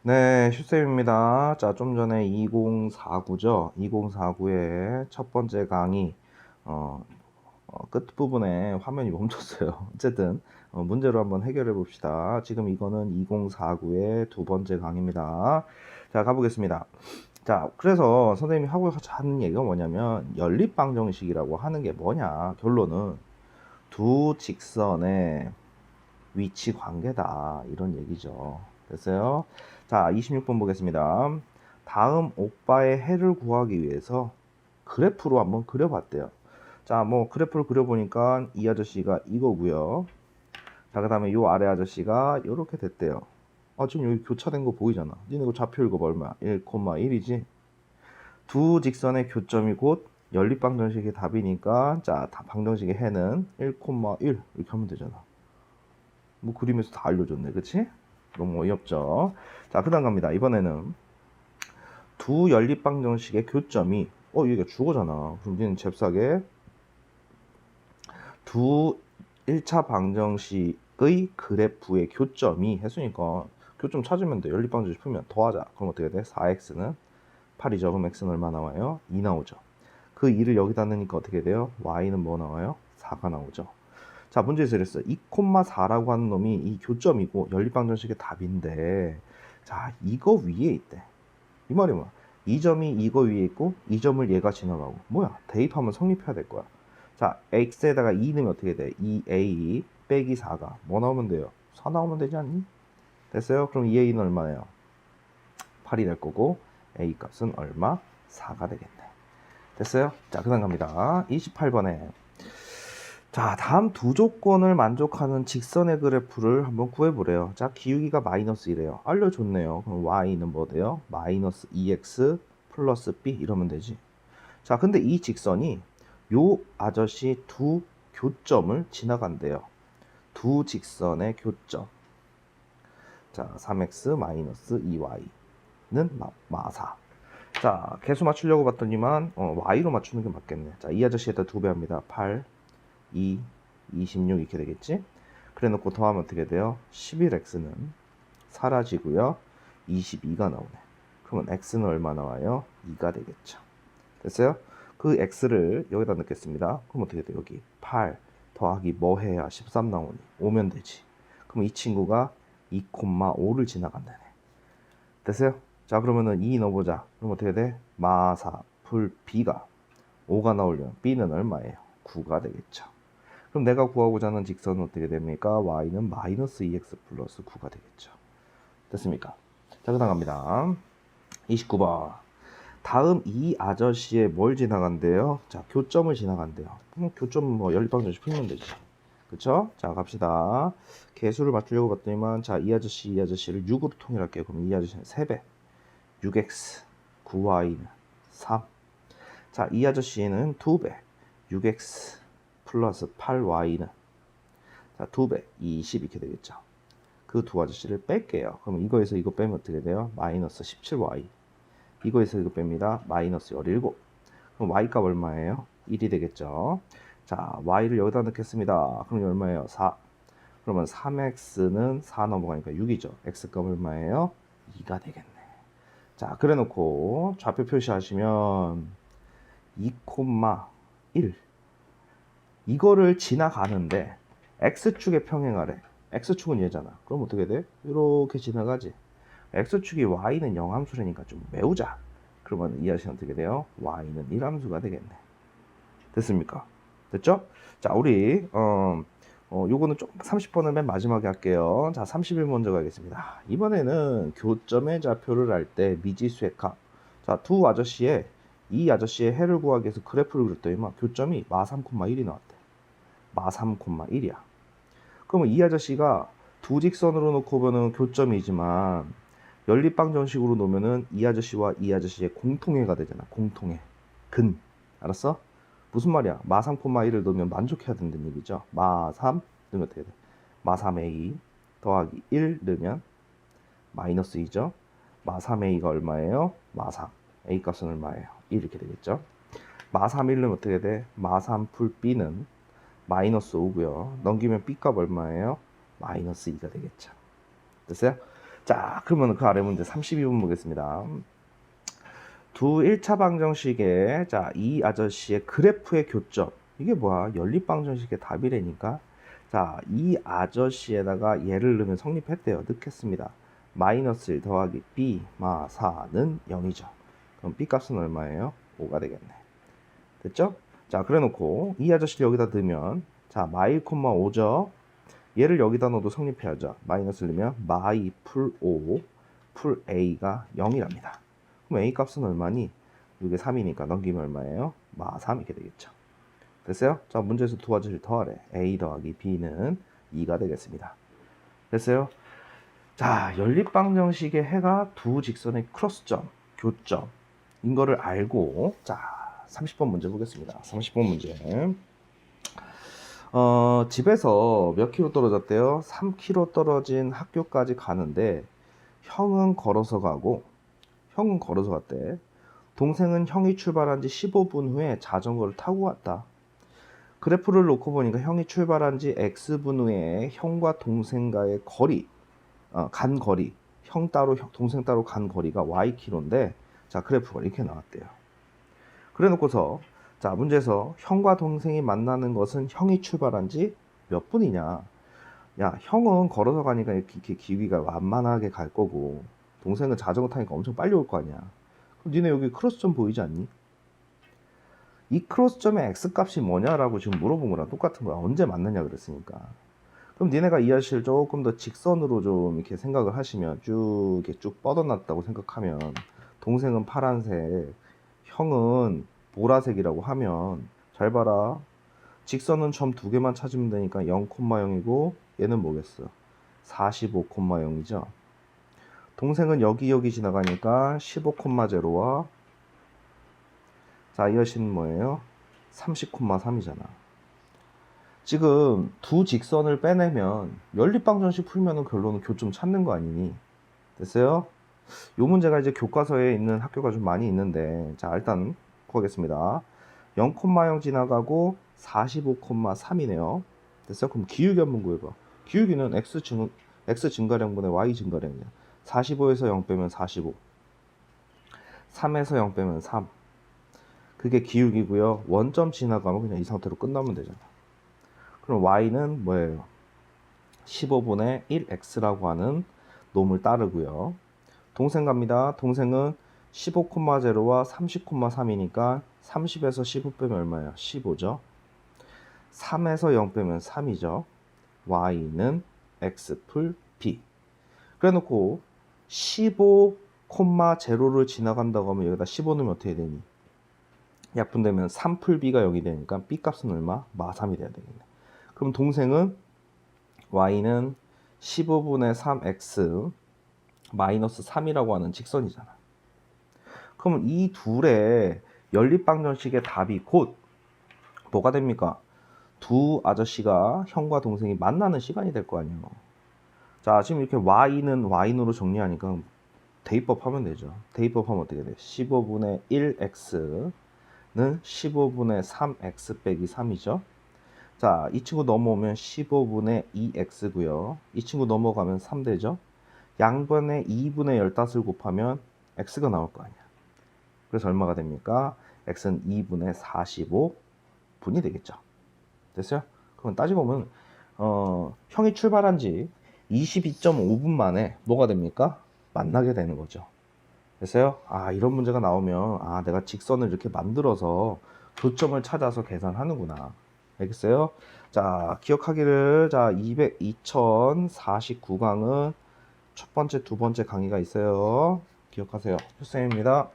네, 슈쌤입니다. 자, 좀 전에 2049죠. 2049의 첫 번째 강의, 어, 끝부분에 화면이 멈췄어요. 어쨌든, 문제로 한번 해결해 봅시다. 지금 이거는 2049의 두 번째 강의입니다. 자, 가보겠습니다. 자, 그래서 선생님이 하고 하는 얘기가 뭐냐면, 연립방정식이라고 하는 게 뭐냐. 결론은 두 직선의 위치 관계다. 이런 얘기죠. 됐어요? 자, 26번 보겠습니다. 다음 오빠의 해를 구하기 위해서 그래프로 한번 그려봤대요. 자, 뭐 그래프를 그려보니까 이 아저씨가 이거고요. 자, 그 다음에 요 아래 아저씨가 이렇게 됐대요. 지금 여기 교차된 거 보이잖아. 니네 이거 좌표 읽어봐. 얼마야? 1,1이지? 두 직선의 교점이 곧 연립방정식의 답이니까, 자, 방정식의 해는 1,1 이렇게 하면 되잖아. 뭐 그림에서 다 알려줬네, 그치? 너무 어이없죠. 자, 그 다음 갑니다. 이번에는 두 연립방정식의 교점이 얘가 주어잖아. 그럼 니는 잽싸게 두 1차 방정식의 그래프의 교점이 했으니까 교점 찾으면 돼. 연립방정식 풀면 더하자. 그럼 어떻게 돼? 4x는 8이죠. 그럼 x는 얼마 나와요? 2 나오죠. 그 2를 여기다 넣으니까 어떻게 돼요? y는 뭐 나와요? 4가 나오죠. 자, 문제에서 이랬어요. 2,4라고 하는 놈이 이 교점이고 연립방정식의 답인데, 자, 이거 위에 있대. 이 말이 뭐야? 이 점이 이거 위에 있고 이 점을 얘가 지나가고, 뭐야? 대입하면 성립해야 될 거야. 자, x에다가 2 넣으면 어떻게 돼? 2a 빼기 4가 뭐 나오면 돼요? 4 나오면 되지 않니? 됐어요? 그럼 2a는 얼마예요? 8이 될 거고 a 값은 얼마? 4가 되겠네. 됐어요? 자, 그 다음 갑니다. 28번에 자, 다음 두 조건을 만족하는 직선의 그래프를 한번 구해보래요. 자, 기울기가 마이너스 1이래요. 알려줬네요. 그럼 y는 뭐 돼요? 마이너스 2x 플러스 b 이러면 되지. 자, 근데 이 직선이 요 아저씨 두 교점을 지나간대요. 두 직선의 교점. 자, 3x 마이너스 2y는 마사. 자, 개수 맞추려고 봤더니만 y로 맞추는 게 맞겠네. 자, 이 아저씨에다 2배 합니다. 8 2, 26 이렇게 되겠지? 그래 놓고 더하면 어떻게 돼요? 11x는 사라지고요. 22가 나오네. 그러면 x는 얼마 나와요? 2가 되겠죠. 됐어요? 그 x를 여기다 넣겠습니다. 그럼 어떻게 돼요? 여기 8 더하기 뭐 해야 13 나오니? 오면 되지. 그럼 이 친구가 2,5를 지나간다네. 됐어요? 자, 그러면은 2 넣어보자. 그럼 어떻게 돼? 마사 풀 b가 5가 나오려면 b는 얼마예요? 9가 되겠죠. 그럼 내가 구하고자 하는 직선은 어떻게 됩니까? y는 마이너스 2x 플러스 9가 되겠죠. 됐습니까? 자, 그 다음 갑니다. 29번. 다음 이 아저씨의 뭘 지나간대요? 자, 교점을 지나간대요. 교점은 뭐 연립방정식 풀면 되지. 그쵸? 자, 갑시다. 개수를 맞추려고 봤더니만, 자, 이 아저씨를 6으로 통일할게요. 그럼 이 아저씨는 3배. 6x, 9y는 3. 자, 이 아저씨는 2배. 6x 플러스 8y는 자 2배 20 이렇게 되겠죠. 그 두 아저씨를 뺄게요. 그럼 이거에서 이거 빼면 어떻게 돼요? 마이너스 17y. 이거에서 이거 뺍니다. 마이너스 17. 그럼 y 값 얼마예요? 1이 되겠죠. 자, y를 여기다 넣겠습니다. 그럼 얼마예요? 4. 그러면 3x는 4 넘어가니까 6이죠. x 값 얼마예요? 2가 되겠네. 자, 그래 놓고 좌표 표시하시면 2,1 이거를 지나가는데 x축에 평행하래. x축은 얘잖아. 그럼 어떻게 돼? 이렇게 지나가지. x축이 y는 영함수라니까 좀 메우자. 그러면 이 아저씨는 어떻게 돼요? y는 1함수가 되겠네. 됐습니까? 됐죠? 자, 우리 요거는 좀 30번을 맨 마지막에 할게요. 자, 31 먼저 가겠습니다. 이번에는 교점의 좌표를 알 때 미지수의 값. 자, 이 아저씨의 해를 구하기 위해서 그래프를 그렸더니만 교점이 마 3,1이 나왔대. 마 3,1이야. 그러면 이 아저씨가 두 직선으로 놓고 보면 교점이지만 연립방정식으로 놓으면은 이 아저씨와 이 아저씨의 공통해가 되잖아. 공통해. 근. 알았어? 무슨 말이야? 마 3,1을 넣으면 만족해야 된다는 얘기죠. 마 3 넣으면 어떻게 돼? 마 3a 더하기 1 넣으면 마이너스 2죠. 마 3a가 얼마예요? 마 3. a 값은 얼마예요? 1 이렇게 되겠죠. 마 3, 1 넣으면 어떻게 돼? 마 3 풀 b는 마이너스 5고요. 넘기면 b값 얼마예요? 마이너스 2가 되겠죠. 됐어요? 자, 그러면 그 아래 문제 32번 보겠습니다. 두 1차 방정식의 자, 이 아저씨의 그래프의 교점. 이게 뭐야? 연립방정식의 답이라니까. 자, 이 아저씨에다가 얘를 넣으면 성립했대요. 넣겠습니다. 마이너스 1 더하기 b 마 4는 0이죠. 그럼 b 값은 얼마예요? 5가 되겠네. 됐죠? 자, 그래 놓고 이 아저씨를 여기다 넣으면 자, 마이, 5죠. 얘를 여기다 넣어도 성립해야죠. 마이너스를 넣으면 마이 풀 5, 풀 a가 0이랍니다. 그럼 a 값은 얼마니? 이게 3이니까 넘기면 얼마예요? 마 3 이렇게 되겠죠. 됐어요? 자, 문제에서 두 가지를 더하래. a 더하기 b는 2가 되겠습니다. 됐어요? 자, 연립방정식의 해가 두 직선의 크로스점, 교점 인 거를 알고 자, 30번 문제 보겠습니다. 30번 문제. 집에서 몇 킬로 떨어졌대요? 3km 떨어진 학교까지 가는데 형은 걸어서 갔대. 동생은 형이 출발한 지 15분 후에 자전거를 타고 갔다. 그래프를 놓고 보니까 형이 출발한 지 X분 후에 형과 동생과의 거리, 간 거리, 형 따로 동생 따로 간 거리가 Y킬로인데 자, 그래프가 이렇게 나왔대요. 그래 놓고서 자, 문제에서 형과 동생이 만나는 것은 형이 출발한 지 몇 분이냐. 야, 형은 걸어서 가니까 이렇게 길이가 완만하게 갈 거고 동생은 자전거 타니까 엄청 빨리 올 거 아니야. 그럼 니네 여기 크로스점 보이지 않니? 이 크로스점의 x값이 뭐냐라고 지금 물어본 거랑 똑같은 거야. 언제 만나냐 그랬으니까. 그럼 니네가 이 아저씨를 조금 더 직선으로 좀 이렇게 생각을 하시면 쭉 이렇게 쭉 뻗어놨다고 생각하면 동생은 파란색, 형은 보라색이라고 하면 잘 봐라. 직선은 점 두 개만 찾으면 되니까 0,0이고 얘는 뭐겠어? 45,0이죠. 동생은 여기 지나가니까 15,0와 자, 이 아저씨는 뭐예요? 30,3이잖아. 지금 두 직선을 빼내면 연립방정식 풀면은 결론은 교점 찾는 거 아니니? 됐어요? 요 문제가 이제 교과서에 있는 학교가 좀 많이 있는데 자, 일단 보겠습니다. 0,0 지나가고 45,3이네요. 됐어요? 그럼 기울기 한번 구해봐. 기울기는 x 증가량분의 y 증가량이야. 45에서 0 빼면 45. 3에서 0 빼면 3. 그게 기울기고요. 원점 지나가면 그냥 이 상태로 끝나면 되잖아. 그럼 y는 뭐예요? 15분의 1x라고 하는 놈을 따르고요. 동생 갑니다. 동생은 15,0와 30,3이니까 30에서 15 빼면 얼마예요? 15죠. 3에서 0 빼면 3이죠. y는 x 풀 b. 그래 놓고 15,0를 지나간다고 하면 여기다 15 넣으면 어떻게 되니? 약분되면 3 풀 b가 0이 되니까 b 값은 얼마? 마 3이 돼야 되겠네. 그럼 동생은 y는 15분의 3x 마이너스 3이라고 하는 직선이잖아. 그러면 이 둘의 연립방정식의 답이 곧 뭐가 됩니까? 두 아저씨가 형과 동생이 만나는 시간이 될 거 아니에요. 자, 지금 이렇게 y는 y로 정리하니까 대입법 하면 되죠. 대입법 하면 어떻게 돼? 15분의 1x는 15분의 3x 빼기 3이죠. 자, 이 친구 넘어오면 15분의 2x고요. 이 친구 넘어가면 3 되죠. 양변에 2분의 15을 곱하면 x가 나올 거 아니야. 그래서 얼마가 됩니까? x는 2분의 45분이 되겠죠. 됐어요? 그럼 따지고 보면 형이 출발한 지 22.5분 만에 뭐가 됩니까? 만나게 되는 거죠. 됐어요? 아, 이런 문제가 나오면 아, 내가 직선을 이렇게 만들어서 교점을 찾아서 계산하는구나. 알겠어요? 자, 기억하기를 자, 2049강은 첫 번째, 두 번째 강의가 있어요. 기억하세요. 효쌤입니다.